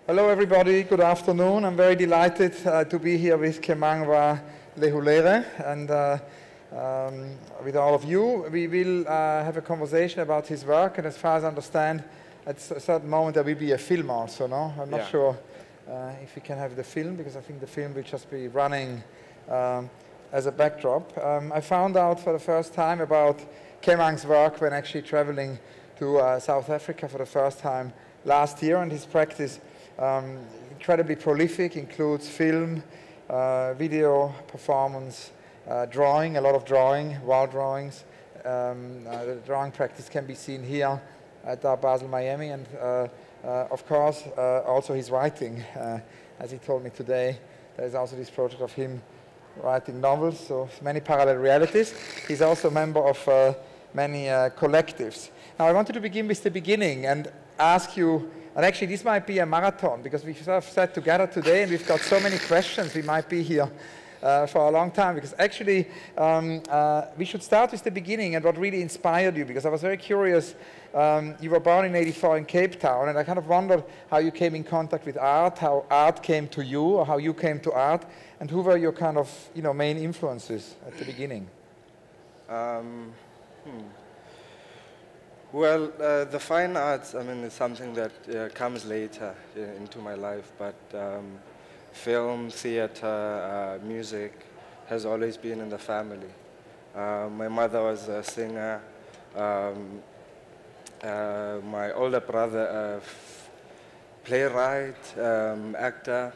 Hello everybody, good afternoon. I'm very delighted to be here with Kemangwa Lehulere and with all of you. We will have a conversation about his work, and as far as I understand, at a certain moment there will be a film also, no? I'm not sure if we can have the film, because I think the film will just be running as a backdrop. I found out for the first time about Kemang's work when actually traveling to South Africa for the first time last year, and his practice incredibly prolific, includes film, video, performance, drawing, a lot of drawing, wall drawings. The drawing practice can be seen here at Art Basel Miami, and of course also his writing. As he told me today, there is also this project of him writing novels, so many parallel realities. He's also a member of many collectives. Now I wanted to begin with the beginning and ask you, and actually this might be a marathon, because we've sort of sat together today and we've got so many questions, we might be here for a long time, because actually we should start with the beginning and what really inspired you, because I was very curious. You were born in '84 in Cape Town, and I kind of wondered how you came in contact with art, how art came to you, or how you came to art, and who were your kind of main influences at the beginning? Well, the fine arts, I mean, is something that comes later into my life, but film, theater, music has always been in the family. My mother was a singer, my older brother a playwright, actor,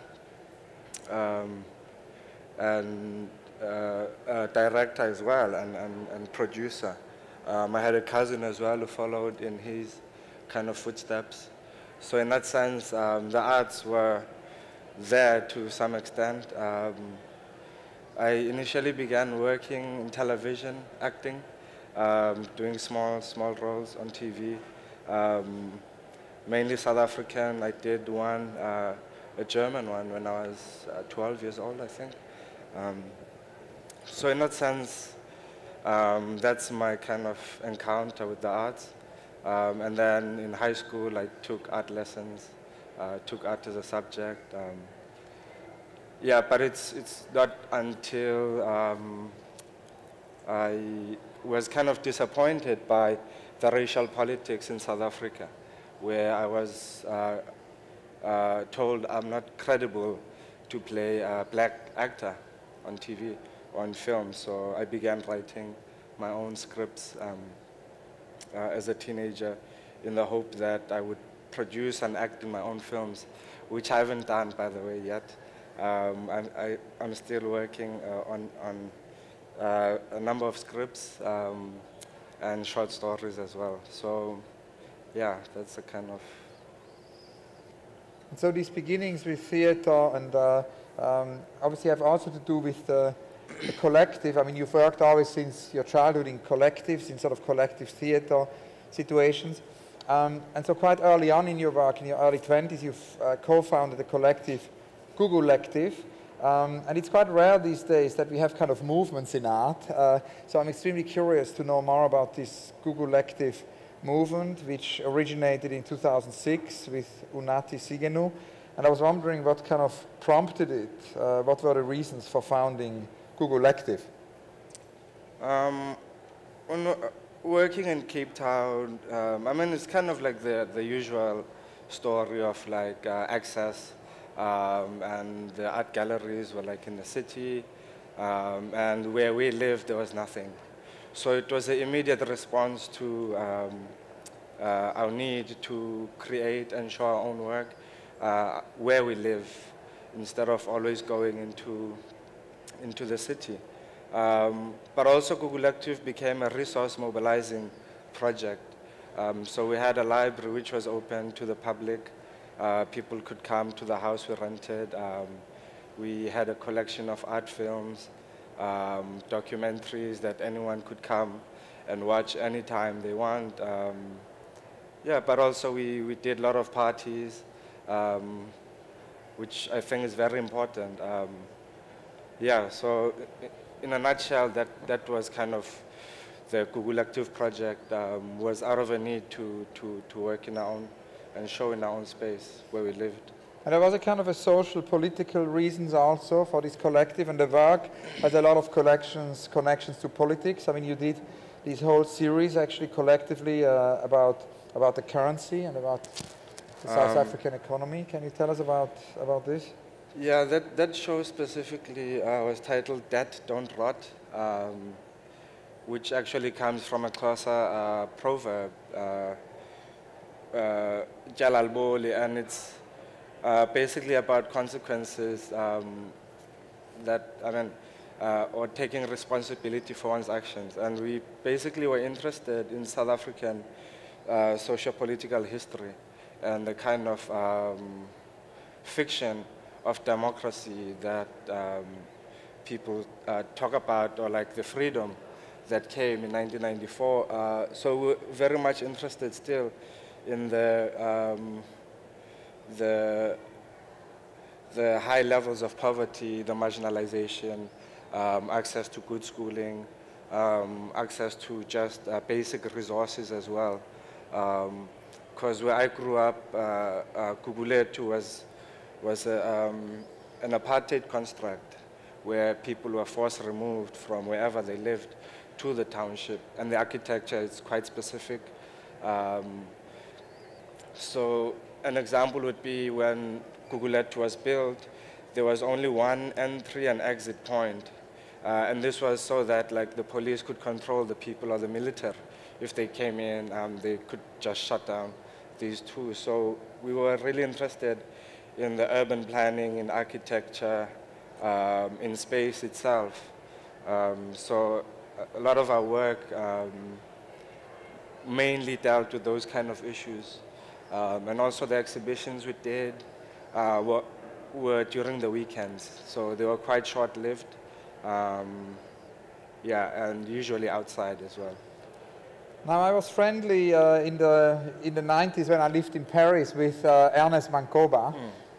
and a director as well, and producer. I had a cousin as well who followed in his kind of footsteps. So in that sense, the arts were there to some extent. I initially began working in television, acting, doing small roles on TV, mainly South African. I did one, a German one, when I was 12 years old, I think. So in that sense, that's my kind of encounter with the arts. And then in high school, I took art lessons, took art as a subject. Yeah, but it's not until I was kind of disappointed by the racial politics in South Africa, where I was told I'm not credible to play a black actor on TV, on film. So I began writing my own scripts as a teenager, in the hope that I would produce and act in my own films, which I haven't done, by the way, yet. I'm still working on a number of scripts and short stories as well. So yeah, that's a kind of... And so these beginnings with theater and obviously have also to do with the collective. I mean, you've worked always since your childhood in collectives, in sort of collective theater situations. And so quite early on in your work, in your early 20s, you've co-founded the collective Gugulective. And it's quite rare these days that we have kind of movements in art. So I'm extremely curious to know more about this Gugulective movement, which originated in 2006 with Unathi Sigenu. And I was wondering what kind of prompted it. What were the reasons for founding Gugulective? When working in Cape Town, I mean, it's kind of like the usual story of like access, and the art galleries were like in the city, and where we lived there was nothing. So it was an immediate response to our need to create and show our own work where we live, instead of always going into the city. But also Gugulective became a resource mobilizing project. So we had a library which was open to the public. People could come to the house we rented. We had a collection of art films, documentaries that anyone could come and watch anytime they want. Yeah, but also we did a lot of parties, which I think is very important. Yeah, so in a nutshell, that was kind of the Gugulective project, was out of a need to work in our own and show in our own space where we lived. And there was a kind of a social, political reasons also for this collective, and the work has a lot of connections to politics. I mean, you did this whole series actually collectively about the currency and about the South African economy. Can you tell us about this? Yeah, that show specifically was titled Debt Don't Rot, which actually comes from a Xhosa proverb, Jalal Boli, and it's basically about consequences or taking responsibility for one's actions. And we basically were interested in South African socio-political history and the kind of fiction of democracy that people talk about, or like the freedom that came in 1994. So we're very much interested still in the high levels of poverty, the marginalization, access to good schooling, access to just basic resources as well. Because where I grew up, Gugulethu was an apartheid construct where people were forced removed from wherever they lived to the township, and the architecture is quite specific. So an example would be when Gugulethu was built, there was only one entry and exit point. And this was so that like the police could control the people, or the military. If they came in, they could just shut down these two. So we were really interested in the urban planning, in architecture, in space itself. So a lot of our work mainly dealt with those kind of issues. And also the exhibitions we did were during the weekends, so they were quite short-lived. Yeah, and usually outside as well. Now, I was friendly in the 90s when I lived in Paris with Ernest Mancoba,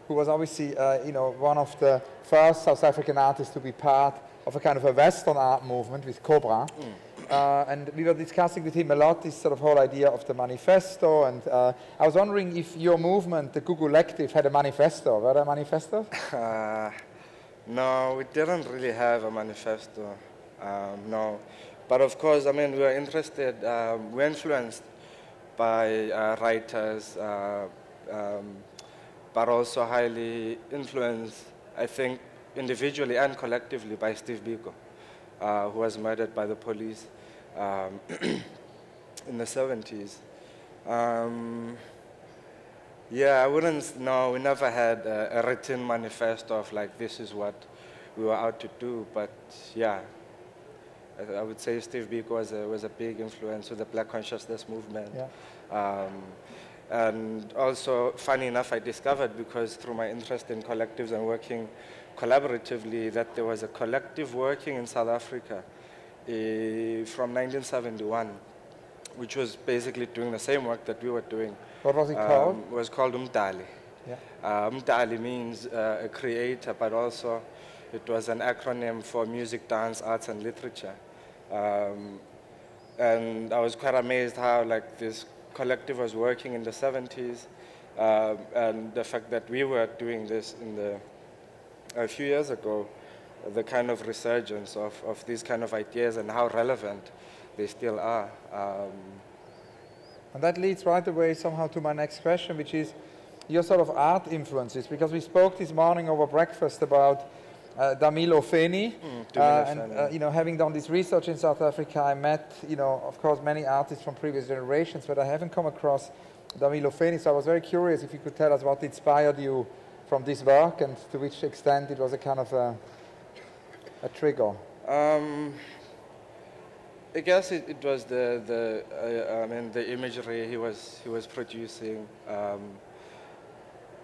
who was obviously one of the first South African artists to be part of a kind of a Western art movement with Cobra. And we were discussing with him a lot this sort of whole idea of the manifesto, and I was wondering if your movement, the Gugulective, had a manifesto. Were there manifestos? No, we didn't really have a manifesto, no. But of course, I mean, we were interested, we were influenced by writers, but also highly influenced, I think, individually and collectively by Steve Biko, who was murdered by the police in the 70s. Yeah, I wouldn't, no, we never had a written manifesto of like, this is what we were out to do, but yeah, I would say Steve Biko was a big influence with the Black Consciousness movement. Yeah. And also, funny enough, I discovered, because through my interest in collectives and working collaboratively, that there was a collective working in South Africa from 1971, which was basically doing the same work that we were doing. What was it called? It was called Umdali. Yeah. Umdali means a creator, but also it was an acronym for music, dance, arts, and literature. And I was quite amazed how like this collective was working in the 70s, and the fact that we were doing this a few years ago, the kind of resurgence of these kind of ideas and how relevant they still are. And that leads right away somehow to my next question, which is your sort of art influences, because we spoke this morning over breakfast about Damilo Feni, and having done this research in South Africa, I met, of course, many artists from previous generations, but I haven't come across Damilo Feni, so I was very curious if you could tell us what inspired you from this work, and to which extent it was a kind of a trigger. I guess it was the imagery he was producing.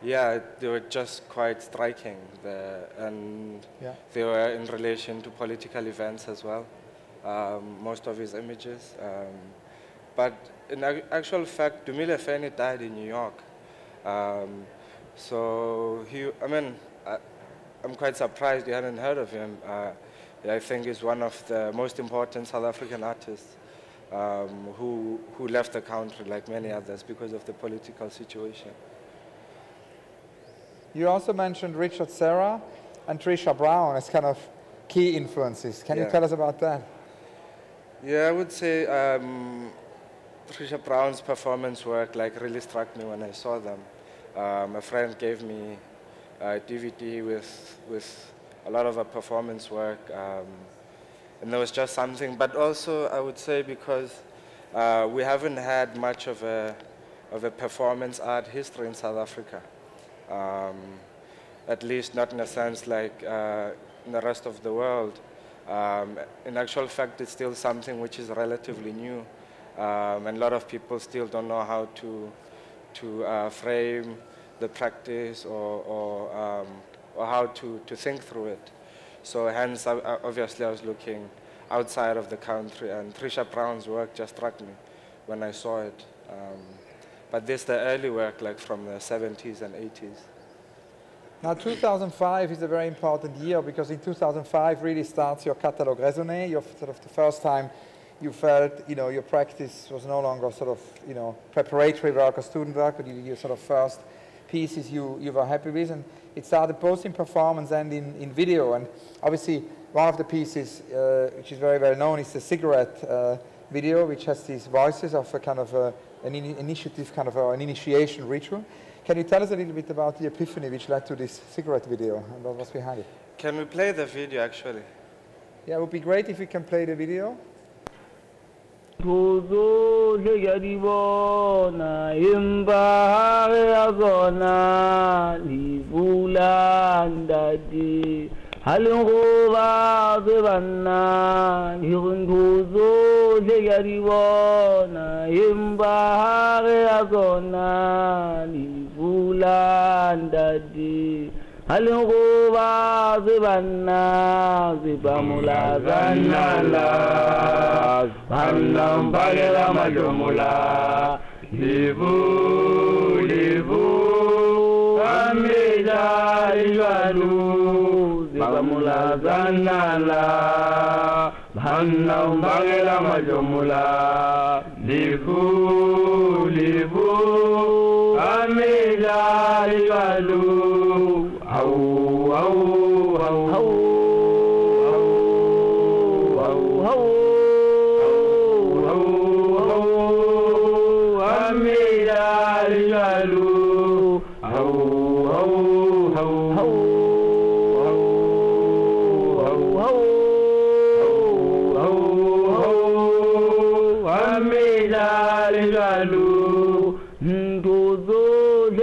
Yeah, they were just quite striking, and they were in relation to political events as well, most of his images. But in actual fact, Dumile Feni died in New York. So I'm quite surprised you hadn't heard of him. I think he's one of the most important South African artists who left the country, like many others, because of the political situation. You also mentioned Richard Serra and Trisha Brown as kind of key influences. Can you tell us about that? Yeah, I would say Trisha Brown's performance work like really struck me when I saw them. A friend gave me a DVD with a lot of her performance work, and there was just something. But also, I would say because we haven't had much of a performance art history in South Africa, at least not in a sense like in the rest of the world. In actual fact, it's still something which is relatively new, and a lot of people still don't know how to frame the practice or how to think through it. So hence, obviously, I was looking outside of the country, and Trisha Brown's work just struck me when I saw it. But this the early work, like from the 70s and 80s. Now, 2005 is a very important year because in 2005 really starts your catalogue raisonné. You're sort of the first time you felt, your practice was no longer sort of, preparatory work or student work, but your sort of first pieces you were happy with. And it started both in performance and in video. And obviously, one of the pieces, which is very well known, is the cigarette video, which has these voices of a kind of an initiative, kind of an initiation ritual. Can you tell us a little bit about the epiphany which led to this cigarette video and what was behind it? Can we play the video, actually? Yeah, it would be great if we can play the video. Halunguba zebanna hirunguzo legaribona imbahare azona libulandadi halunguba zebanna zibamula zanala banambagela majumula libu amida iwalu Bamula zanala, bhanna umbagela majumula, libu, amida iwalu, au, amida iwalu,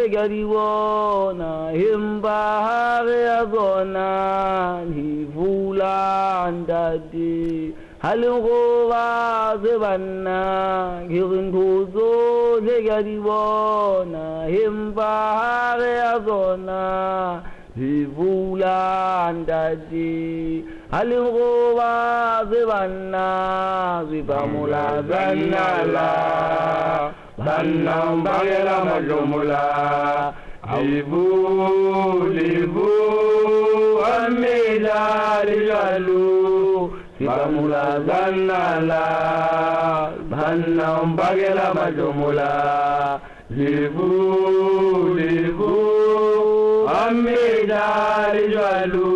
Gariwana himbahare azona hivula andadi halunguva zebanna girinduzo legariwana himbahare azona hivula andadi halunguva zebanna zibamula zanala Bannam bagela majumula, libu, amida lijalu, sibamula zanala. Bannam bagela majumula, libu, amida lijalu,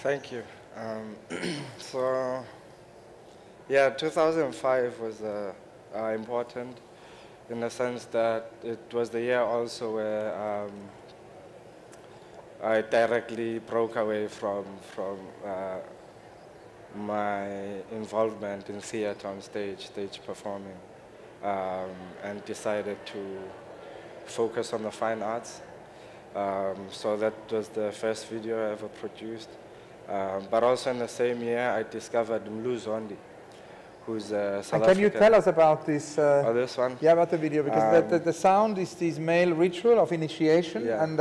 Thank you. So, yeah, 2005 was important in the sense that it was the year also where I directly broke away from my involvement in theater on stage performing, and decided to focus on the fine arts. So that was the first video I ever produced. But also in the same year, I discovered Mlu Zondi, who's a South And can you African- tell us about this? Oh, this one? Yeah, about the video, because the sound is this male ritual of initiation, Yeah. and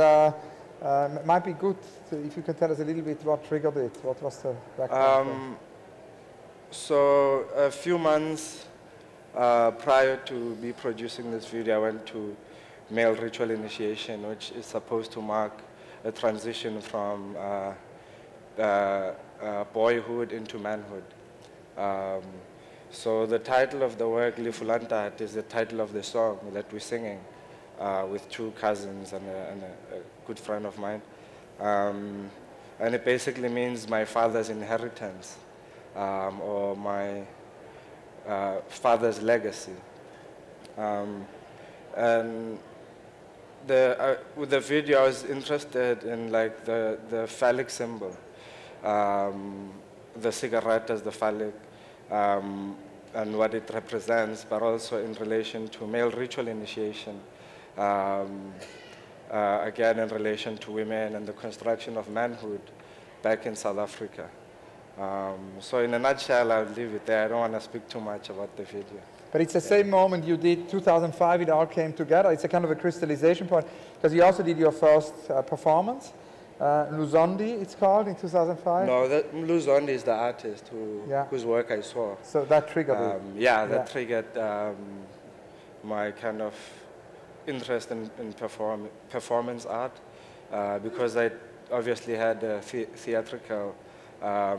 it might be good if you can tell us a little bit what triggered it. What was the background? So a few months prior to me producing this video, I went to male ritual initiation, which is supposed to mark a transition from boyhood into manhood. So the title of the work, Lifulantat, is the title of the song that we're singing with two cousins and a good friend of mine. And it basically means my father's inheritance, or my father's legacy. And with the video, I was interested in like the phallic symbol, the cigarette as the phallic, and what it represents, but also in relation to male ritual initiation, again in relation to women and the construction of manhood back in South Africa. So in a nutshell, I'll leave it there. I don't want to speak too much about the video. But it's the same moment you did 2005, it all came together. It's a kind of a crystallization point, because you also did your first performance, Mlu Zondi, it's called, in 2005? No, Mlu Zondi is the artist Yeah. whose work I saw. So that triggered it. Yeah, that triggered my kind of interest in performance art, because I obviously had a theatrical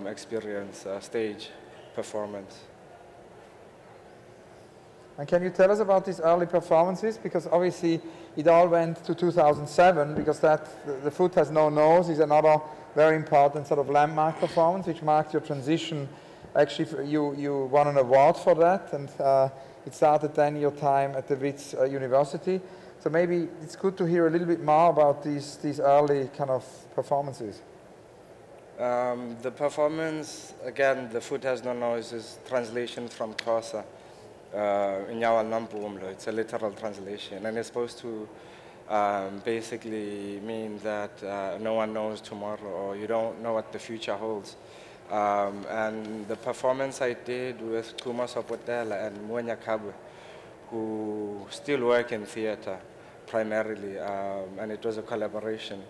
experience, stage performance. And can you tell us about these early performances? Because obviously it all went to 2007, because The Foot Has No Nose is another very important sort of landmark performance, which marked your transition. Actually, you won an award for that, and it started then your time at the Wits University. So maybe it's good to hear a little bit more about these early kind of performances. The performance, again, The Foot Has No Nose is translation from Xhosa. Inyawa Nampumlo, it's a literal translation, and it's supposed to basically mean that no one knows tomorrow, or you don't know what the future holds. And the performance I did with Kuma Sopotela and Mwenya Kabwe, who still work in theater primarily, and it was a collaboration.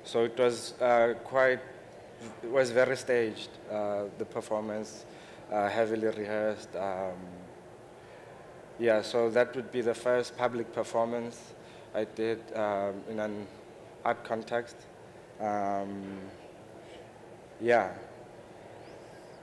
So it was it was very staged, the performance. Heavily rehearsed. Yeah, so that would be the first public performance I did in an art context. Yeah.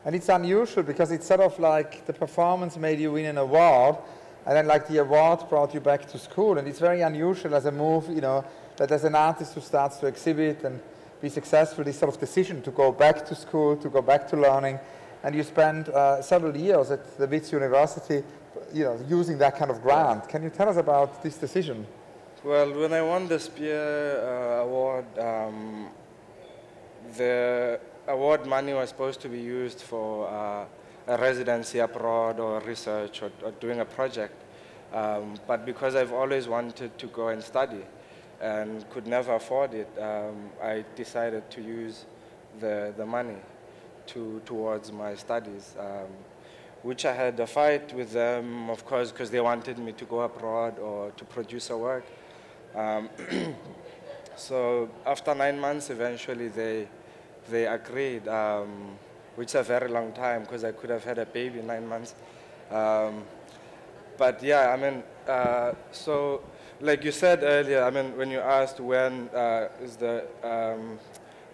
And it's unusual because it's sort of like the performance made you win an award, and then like the award brought you back to school. And it's very unusual as a move, you know, that as an artist who starts to exhibit and be successful, this sort of decision to go back to school, to go back to learning. And you spent several years at the Wits University, you know, using that kind of grant. Can you tell us about this decision? Well, when I won the Spear Award, the award money was supposed to be used for a residency abroad or research or doing a project. But because I've always wanted to go and study and could never afford it, I decided to use the money towards my studies, which I had a fight with them, of course, because they wanted me to go abroad or to produce a work. So after 9 months, eventually they agreed, which is a very long time, because I could have had a baby in 9 months. But yeah, I mean, so like you said earlier, I mean, when you asked when is the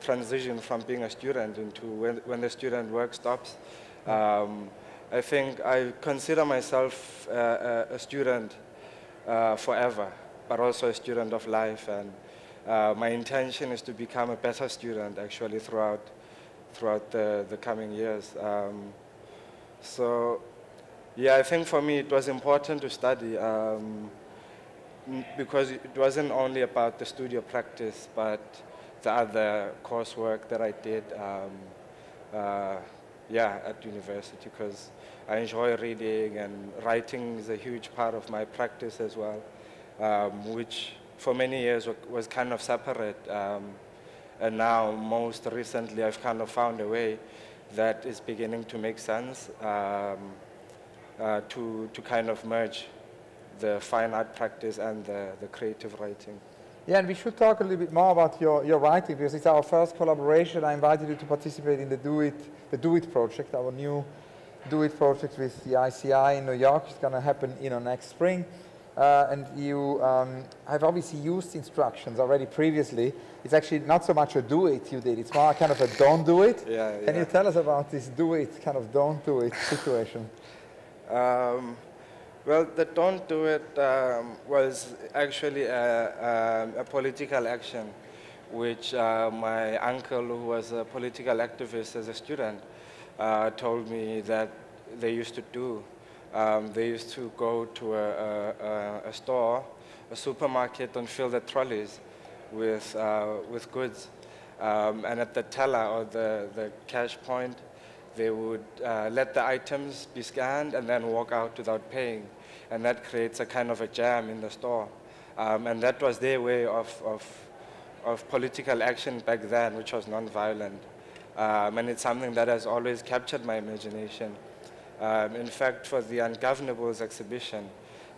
transition from being a student into when the student work stops, I think I consider myself a student forever, but also a student of life, and my intention is to become a better student actually throughout the coming years. So yeah, I think for me it was important to study because it wasn't only about the studio practice, but the other coursework that I did, yeah, at university, because I enjoy reading, and writing is a huge part of my practice as well, which for many years was kind of separate. And now, most recently, I've kind of found a way that is beginning to make sense, to kind of merge the fine art practice and the creative writing. Yeah, and we should talk a little bit more about your writing, because it's our first collaboration. I invited you to participate in the Do It project, our new Do It project with the ICI in New York. It's going to happen next spring. And you have obviously used instructions already previously. It's actually not so much a do it you did, it's more kind of a don't do it. Yeah, Can you tell us about this do it, kind of don't do it situation? Well, the don't do it was actually a political action, which my uncle, who was a political activist as a student, told me that they used to do. They used to go to a store, a supermarket, and fill the trolleys with goods. And at the teller, or the cash point, they would let the items be scanned and then walk out without paying. And that creates a kind of a jam in the store. And that was their way of political action back then, which was non-violent. And it's something that has always captured my imagination. In fact, for the Ungovernables exhibition,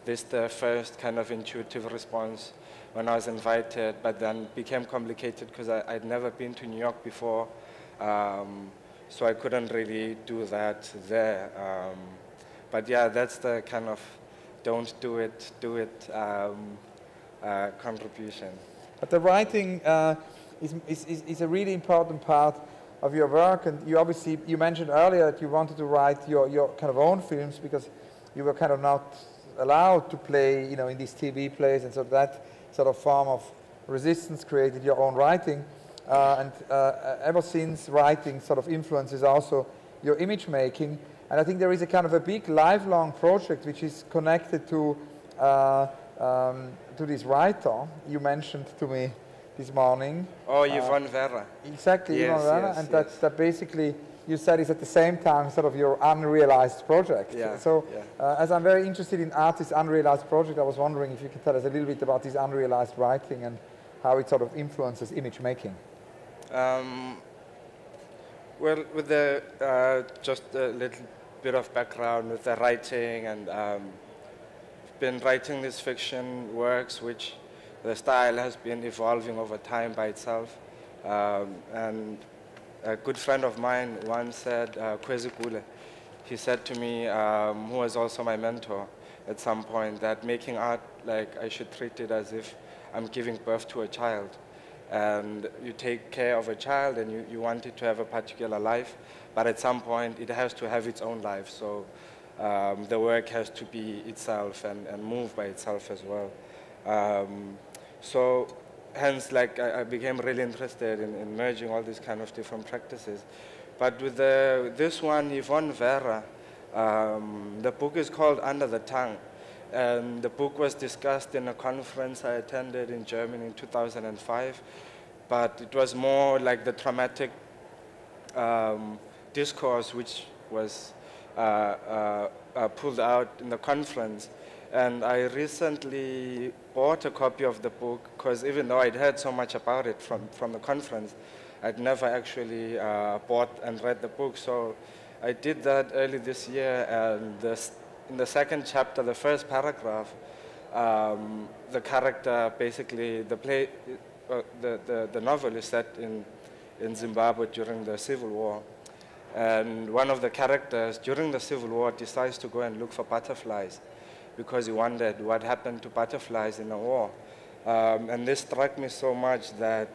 this is the first kind of intuitive response when I was invited, but then became complicated because I'd never been to New York before, so I couldn't really do that there. But yeah, that's the kind of don't do it, do it contribution. But the writing is a really important part of your work, and you mentioned earlier that you wanted to write your kind of own films because you were kind of not allowed to play, in these TV plays, and so that sort of form of resistance created your own writing. And ever since, writing sort of influences also your image making. And I think there is a kind of a big lifelong project which is connected to this writer you mentioned to me this morning. Oh, Yvonne Vera. Exactly, yes, Yvonne Vera. Yes, and yes. that basically you said is at the same time sort of your unrealized project. Yeah, so yeah. As I'm very interested in artists' unrealized project, I was wondering if you could tell us a little bit about this unrealized writing and how it sort of influences image making. Well, with the just a little bit of background with the writing, and been writing these fiction works, which the style has been evolving over time by itself. And a good friend of mine once said, Kwezi Gule, he said to me, who was also my mentor at some point, that making art, like, I should treat it as if I'm giving birth to a child. And you take care of a child and you want it to have a particular life, but at some point it has to have its own life. So the work has to be itself and move by itself as well. So hence, like, I became really interested in merging all these kind of different practices. But with this one, Yvonne Vera, the book is called Under the Tongue. And the book was discussed in a conference I attended in Germany in 2005. But it was more like the traumatic discourse which was pulled out in the conference. And I recently bought a copy of the book because even though I'd heard so much about it from the conference, I'd never actually bought and read the book. So I did that early this year, and in the second chapter, the first paragraph, the character, basically, the novel is set in Zimbabwe during the Civil War. And one of the characters during the Civil War decides to go and look for butterflies because he wondered what happened to butterflies in a war. And this struck me so much that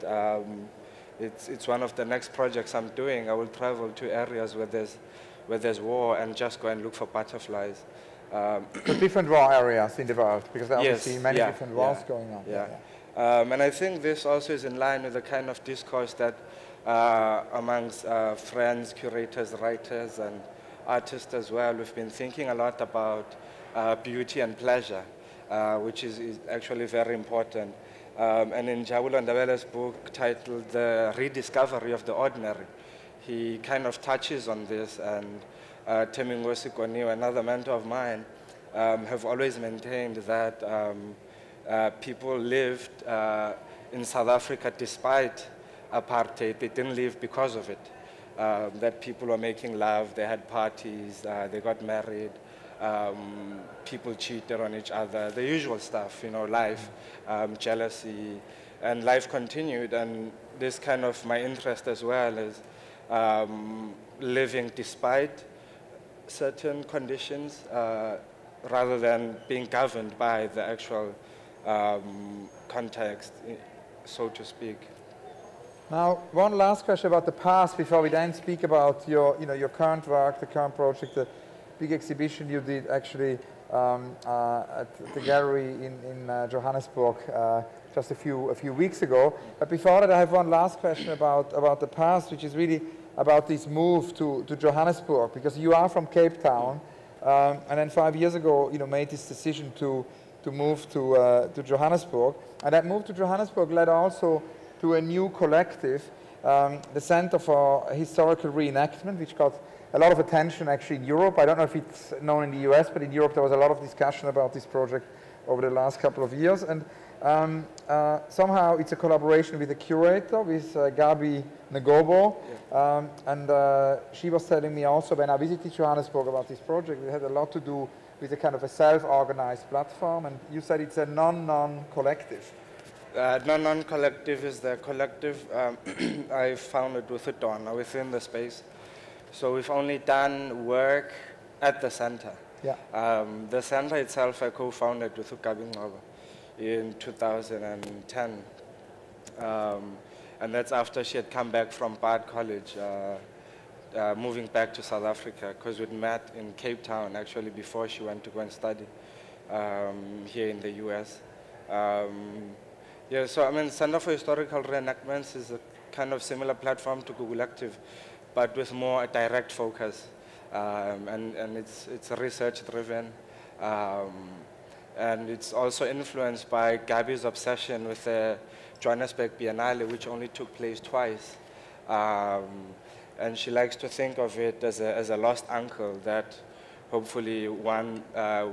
it's one of the next projects I'm doing. I will travel to areas where there's war and just go and look for butterflies. The different war areas in the world, because there are yes, obviously many different wars going on. Yeah. And I think this also is in line with the kind of discourse that amongst friends, curators, writers, and artists as well, we've been thinking a lot about beauty and pleasure, which is actually very important. And in Jabulo Ndebele's book titled The Rediscovery of the Ordinary, he kind of touches on this, and Temingosi Koniwa, another mentor of mine, have always maintained that people lived in South Africa despite apartheid. They didn't live because of it. That people were making love, they had parties, they got married, people cheated on each other, the usual stuff, you know, life, jealousy, and life continued. And this kind of my interest as well is living despite certain conditions rather than being governed by the actual context, so to speak. Now, one last question about the past before we then speak about your, your current work, the current project, the big exhibition you did actually at the gallery in Johannesburg just a few weeks ago. But before that, I have one last question about the past, which is really about this move to Johannesburg, because you are from Cape Town, and then 5 years ago, made this decision to move to Johannesburg, and that move to Johannesburg led also to a new collective, the Center for Historical Reenactment, which got a lot of attention actually in Europe. I don't know if it's known in the US, but in Europe there was a lot of discussion about this project over the last couple of years. And somehow it's a collaboration with a curator, with Gabi Ngobo. Yeah. And she was telling me also when I visited Johannesburg about this project, it had a lot to do with a kind of a self-organized platform. And you said it's a non-collective. Non-collective is the collective I founded with Donna within the space. So we've only done work at the center. Yeah. The center itself I co-founded with Gabi Ngobo in 2010. And that's after she had come back from Bard College, moving back to South Africa, because we'd met in Cape Town actually before she went to go and study here in the US. Yeah, so I mean, Center for Historical Reenactments is a kind of similar platform to Google Active, but with more a direct focus, and it's research-driven, and it's also influenced by Gabi's obsession with the Johannesburg Biennale, which only took place twice, and she likes to think of it as a lost uncle that hopefully one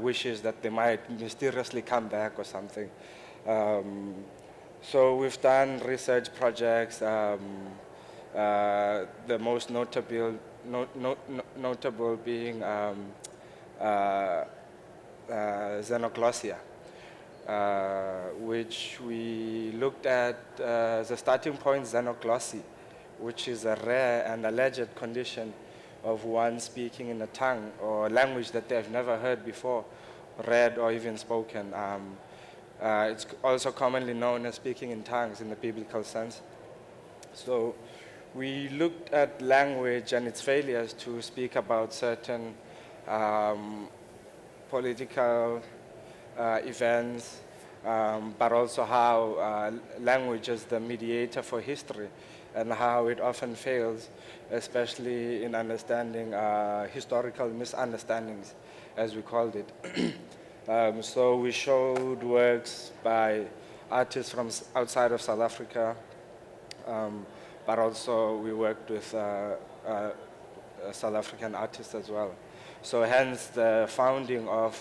wishes that they might mysteriously come back or something. So we've done research projects, the most notable being Xenoglossia, which we looked at as a starting point, xenoglossia, which is a rare and alleged condition of one speaking in a tongue or language that they have never heard before, read or even spoken. It's also commonly known as speaking in tongues in the biblical sense. So we looked at language and its failures to speak about certain political events, but also how language is the mediator for history and how it often fails, especially in understanding historical misunderstandings, as we called it. So we showed works by artists from outside of South Africa, but also we worked with South African artists as well. So hence the founding of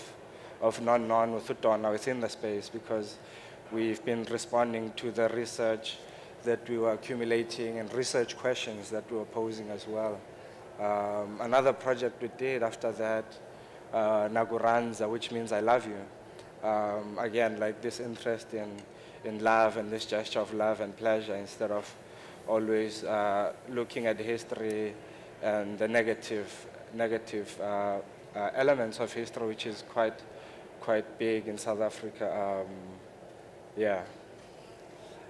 Non with Donna within the space, because we've been responding to the research that we were accumulating and research questions that we were posing as well. Another project we did after that, Naguranza, which means I love you. Again, like this interest in love and this gesture of love and pleasure instead of always looking at history and the negative elements of history, which is quite big in South Africa. Yeah.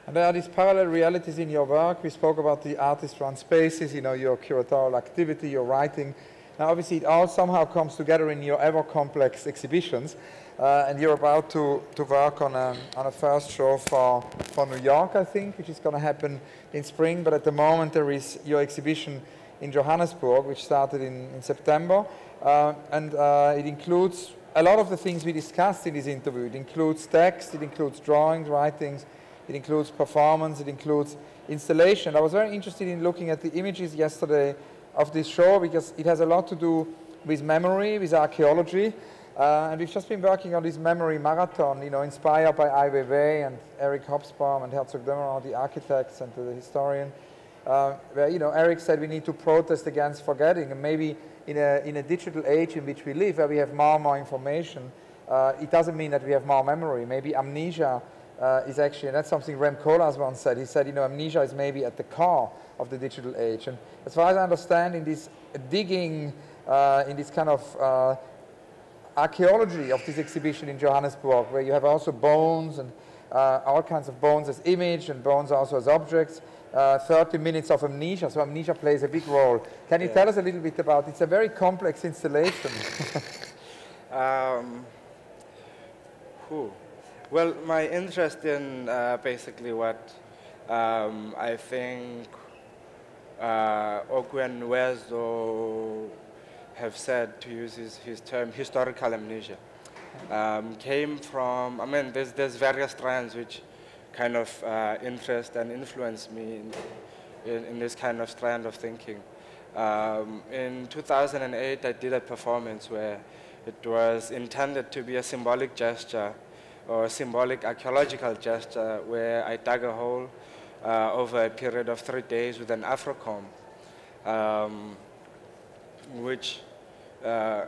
And there are these parallel realities in your work. We spoke about the artist-run spaces, your curatorial activity, your writing. Now, obviously, it all somehow comes together in your ever-complex exhibitions, and you're about to work on a first show for New York, I think, which is going to happen in spring. But at the moment, there is your exhibition in Johannesburg, which started in September, and it includes a lot of the things we discussed in this interview. It includes text, it includes drawings, writings, it includes performance, it includes installation. I was very interested in looking at the images yesterday of this show because it has a lot to do with memory, with archaeology. And we've just been working on this memory marathon, you know, inspired by Ai Weiwei and Eric Hobsbawm and Herzog Dömerow, the architects and the historian, where, you know, Eric said we need to protest against forgetting. And maybe in a digital age in which we live, where we have more and more information, it doesn't mean that we have more memory. Maybe amnesia is actually, and that's something Rem Koolhaas once said. He said, you know, amnesia is maybe at the core of the digital age. And as far as I understand, in this digging, in this kind of archaeology of this exhibition in Johannesburg, where you have also bones and all kinds of bones as image and bones also as objects, 30 minutes of amnesia, so amnesia plays a big role. Can you tell us a little bit about it? It's a very complex installation. Well, my interest in basically what I think Ogwen Wezo have said, to use his term, historical amnesia, came from, I mean, there's various strands which kind of interest and influence me in this kind of strand of thinking. In 2008, I did a performance where it was intended to be a symbolic gesture or a symbolic archaeological gesture where I dug a hole over a period of 3 days with an Afrocomb, which a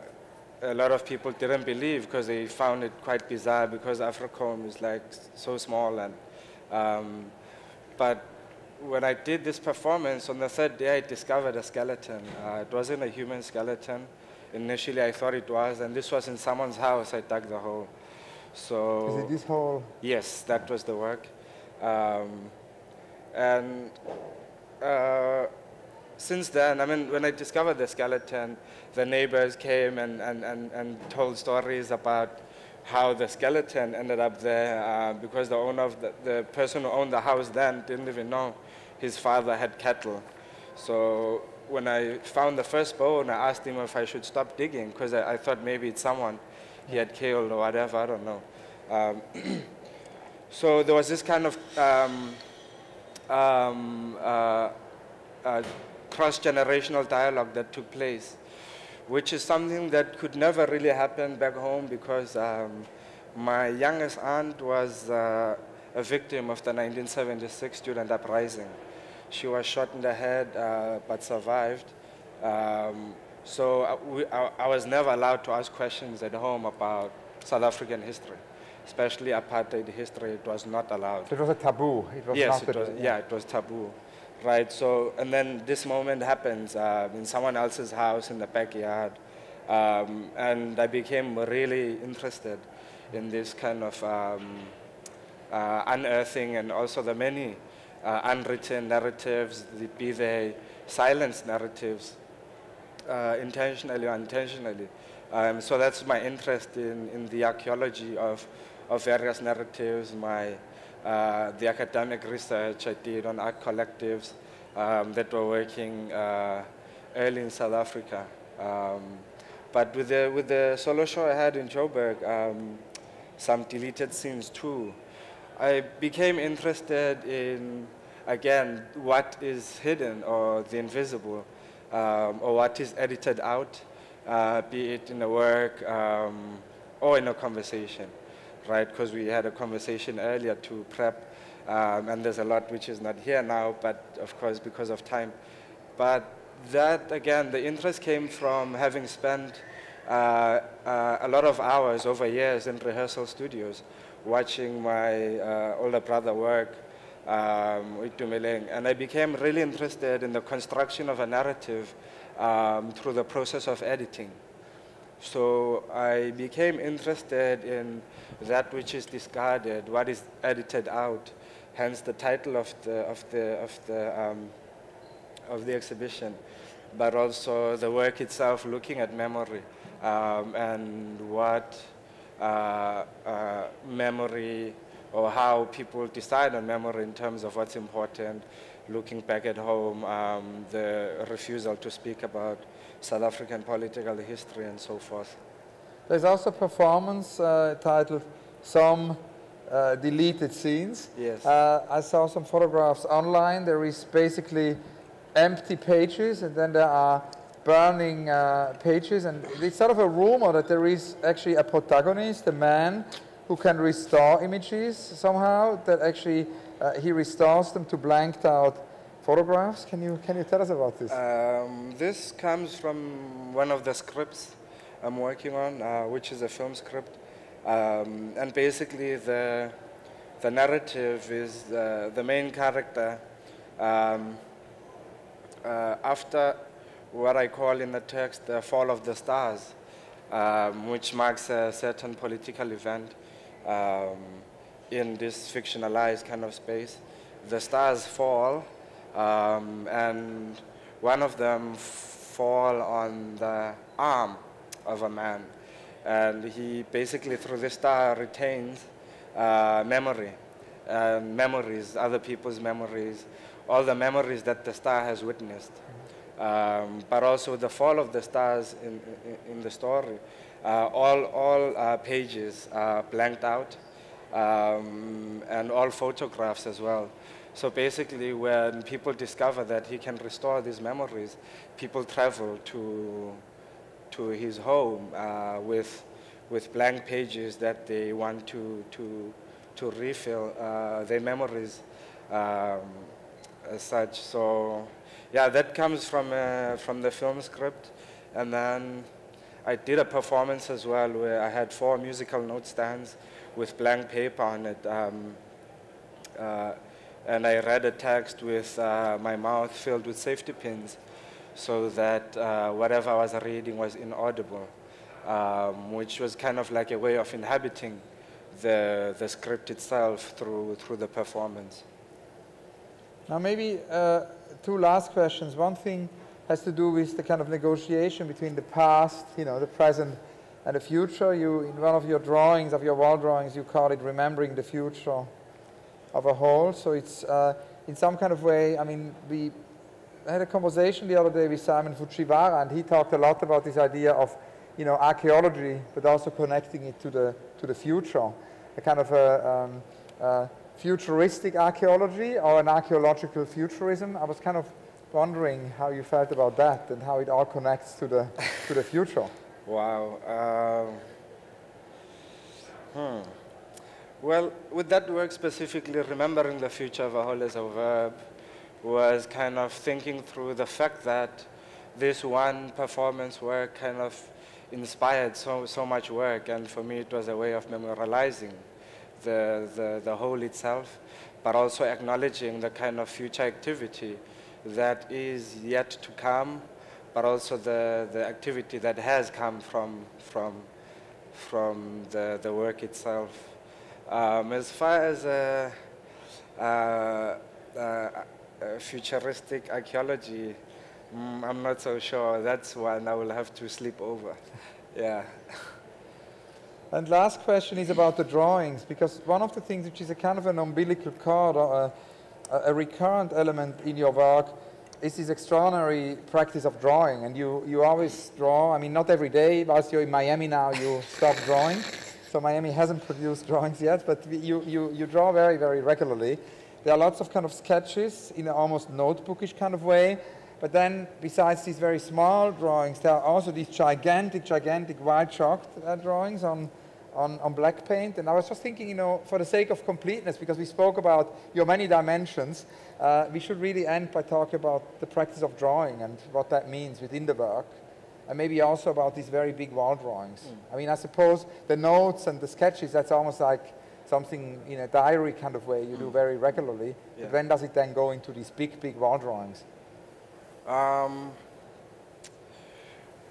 lot of people didn't believe because they found it quite bizarre because Afrocomb is like so small. And but when I did this performance, on the 3rd day I discovered a skeleton. It wasn't a human skeleton. Initially I thought it was, and this was in someone's house. I dug the hole. So is it this hole? Yes, that was the work. Since then, I mean, when I discovered the skeleton, the neighbors came and told stories about how the skeleton ended up there because the owner of the person who owned the house then didn't even know his father had cattle. So when I found the first bone, I asked him if I should stop digging because I thought maybe it's someone he had killed or whatever, I don't know. So there was this kind of cross-generational dialogue that took place, which is something that could never really happen back home because my youngest aunt was a victim of the 1976 student uprising. She was shot in the head but survived. So I was never allowed to ask questions at home about South African history, especially apartheid history. It was not allowed. So it was a taboo. It was yes, not it was, yeah, it was taboo. Right, so, and then this moment happens in someone else's house in the backyard, and I became really interested in this kind of unearthing and also the many unwritten narratives, be they silenced narratives, intentionally or unintentionally. So that's my interest in the archaeology of various narratives, the academic research I did on art collectives that were working early in South Africa. But with the solo show I had in Joburg, some deleted scenes too, I became interested in, again, what is hidden or the invisible, or what is edited out, be it in a work or in a conversation. Right, because we had a conversation earlier to prep, and there's a lot which is not here now, but of course because of time. But that, again, the interest came from having spent a lot of hours over years in rehearsal studios, watching my older brother work with Dumeleng, and I became really interested in the construction of a narrative through the process of editing. So I became interested in that which is discarded, what is edited out. Hence the title of the exhibition, but also the work itself, looking at memory and what memory or how people decide on memory in terms of what's important. Looking back at home, the refusal to speak about South African political history and so forth. There's also a performance titled Some deleted scenes. Yes. I saw some photographs online. There is basically empty pages, and then there are burning pages, and it's sort of a rumor that there is actually a protagonist, a man who can restore images somehow, that actually he restores them to blanked out photographs. Can you tell us about this? This comes from one of the scripts I'm working on, which is a film script. And basically the narrative is the main character after what I call in the text the fall of the stars, which marks a certain political event in this fictionalized kind of space. The stars fall, and one of them fall on the arm of a man. And he basically, through the star, retains memory, memories, other people's memories, all the memories that the star has witnessed. But also the fall of the stars in the story. All pages are blanked out, and all photographs as well. So basically, when people discover that he can restore these memories, people travel to his home with blank pages that they want to refill their memories as such. So yeah, that comes from the film script. And then I did a performance as well where I had 4 musical note stands with blank paper on it. And I read a text with my mouth filled with safety pins, so that whatever I was reading was inaudible, which was kind of like a way of inhabiting the script itself through the performance. Now maybe 2 last questions. One thing has to do with the kind of negotiation between the past, the present, and the future. You, in one of your drawings, of your wall drawings, you call it remembering the future of a whole. So it's in some kind of way, I mean, I had a conversation the other day with Simon Fujiwara, and he talked a lot about this idea of, archaeology, but also connecting it to the future, a kind of a futuristic archaeology or an archaeological futurism. I was kind of wondering how you felt about that and how it all connects to the future. Wow. Well, with that work specifically, remembering the future of a whole as a verb, was kind of thinking through the fact that this one performance work kind of inspired so much work, and for me it was a way of memorializing the whole itself, but also acknowledging the kind of future activity that is yet to come, but also the activity that has come from the work itself. As far as futuristic archaeology, I'm not so sure. That's one I will have to sleep over. Yeah. And last question is about the drawings, because one of the things which is a kind of an umbilical cord or a recurrent element in your work is this extraordinary practice of drawing. And you always draw, I mean, not every day. Whilst you're in Miami now, you stop drawing. So Miami hasn't produced drawings yet, but you draw very, very regularly. There are lots of kind of sketches in an almost notebookish kind of way. But then, besides these very small drawings, there are also these gigantic white chalk drawings on black paint. And I was just thinking, for the sake of completeness, because we spoke about your many dimensions, we should really end by talking about the practice of drawing and what that means within the work. And maybe also about these very big wall drawings. I mean, I suppose the notes and the sketches, that's almost like something in a diary kind of way you do very regularly. Yeah. But when does it then go into these big wall drawings?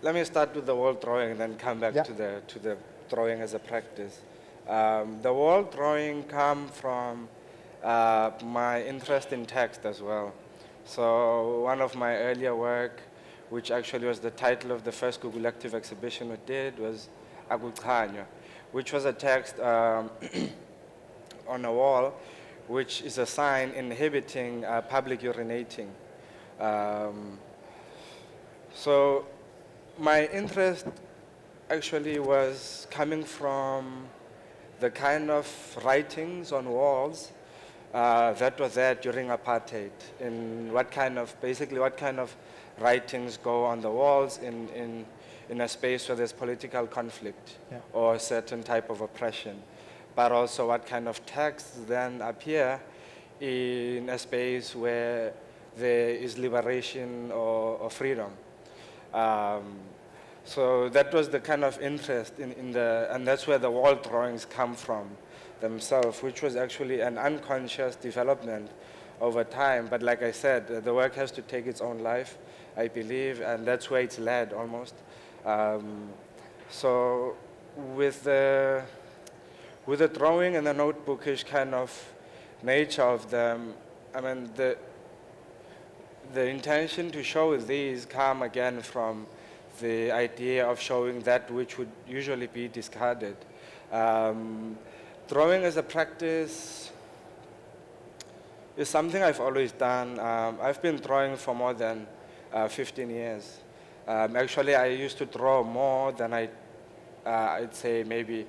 Let me start with the wall drawing and then come back to the drawing as a practice. The wall drawing come from my interest in text as well. So one of my earlier work, which actually was the title of the first Google Active exhibition we did, was Akukhanya, which was a text on a wall, which is a sign inhibiting public urinating. So my interest actually was coming from the kind of writings on walls that were there during apartheid, in basically what kind of writings go on the walls in a space where there's political conflict or a certain type of oppression, but also what kind of texts then appear in a space where there is liberation or freedom. So that was the kind of interest and that's where the wall drawings come from themselves, which was actually an unconscious development over time. But like I said, the work has to take its own life, I believe, and that's where it's led almost. So with the drawing and the notebookish kind of nature of them, I mean, the intention to show these come again from the idea of showing that which would usually be discarded. Drawing as a practice is something I've always done. I've been drawing for more than 15 years. Actually, I used to draw more than I'd say maybe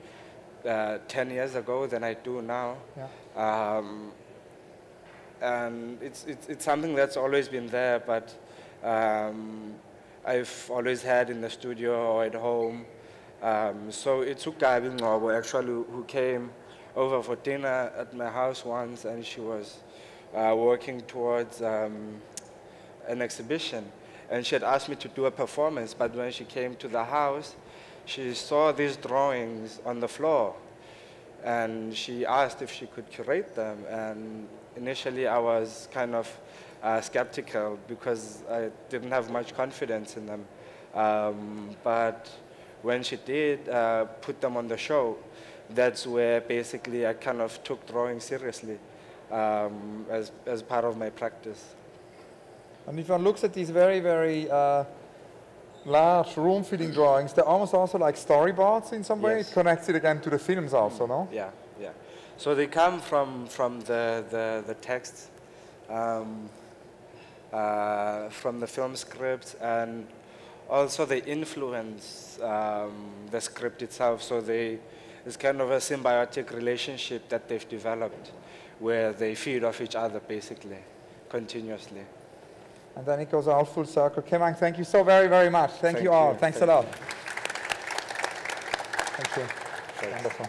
10 years ago than I do now. Yeah. And it's something that's always been there, but I've always had in the studio or at home. So it's Ukabi Ngobo actually who came over for dinner at my house once, and she was working towards an exhibition. And she had asked me to do a performance, but when she came to the house, she saw these drawings on the floor. And she asked if she could curate them. And initially I was kind of skeptical because I didn't have much confidence in them. But when she did put them on the show, that's where basically I kind of took drawing seriously as part of my practice. And if one looks at these very, very large room-filling drawings, they're almost also like storyboards in some way. Yes. It connects it again to the films also, no? Yeah, yeah. So they come from the text, from the film scripts, and also they influence the script itself. So it's kind of a symbiotic relationship that they've developed where they feed off each other basically, continuously. And then it goes all full circle. Kemang, thank you so very, very much. Thank you all. Thanks a lot. Thank you. Wonderful.